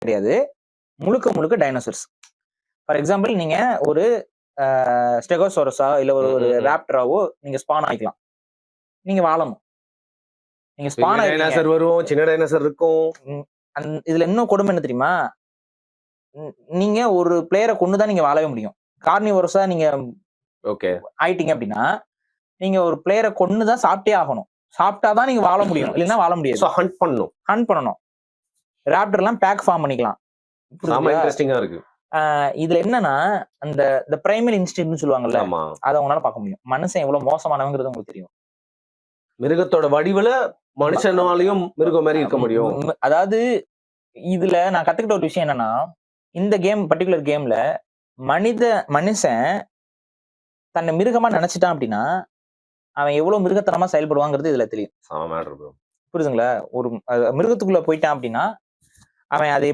கிடையாது. முழுக்க முழுக்க டைனோசர்ஸ். ஃபார் எக்ஸாம்பிள் நீங்க ஒரு ஸ்டெகோசோரஸா இல்ல ஒரு ராப்டராவோ நீங்க ஸ்பான் ஆயிக்கலாம். நீங்க வாழணும். நீங்க ஸ்பான் டைனோசர் வரும், சின்ன டைனோசர் இருக்கும். இதுல இன்னும் கொடுமை என்ன தெரியுமா? நீங்க ஒரு பிளேயரை கொண்டுதான் நீங்க வாழவே முடியும். கார்னிவோரஸா நீங்க ஆயிட்டீங்க அப்படின்னா நீங்க ஒரு பிளேயரை கொண்டுதான் சாப்பிட்டே ஆகணும். சாப்பிட்டாதான் நீங்க வாழ முடியும், இல்லைன்னா வாழ முடியாது. ஹண்ட் பண்ணணும். ராப்டர்லாம் பேக் ஃபார்ம் பண்ணிக்கலாம். இன்ட்ரெஸ்டிங்கா இருக்கு. இதுல என்னன்னா அந்த பிரைமரி இன்ஸ்டிங்க்ட்னு சொல்லுவாங்கல்ல, அதை உங்களால பார்க்க முடியும். மனுஷன் எவ்வளவு மோசமானவங்கிறது உங்களுக்கு தெரியும். மிருகத்தோட வடிவுல மனுஷனாலையும் மிருகம் மாதிரி இருக்க முடியும். அதாவது இதுல நான் கத்துக்கிட்ட ஒரு விஷயம் என்னன்னா, இந்த பர்டிகுலர் கேம்ல மனுஷன் தன்னை மிருகமா நினைச்சிட்டான் அப்படின்னா அவன் எவ்வளவு மிருகத்தனமா செயல்படுவாங்கிறது இதுல தெரியும். புரியுதுங்களா? ஒரு மிருகத்துக்குள்ள போயிட்டான் அப்படின்னா அவன் அதை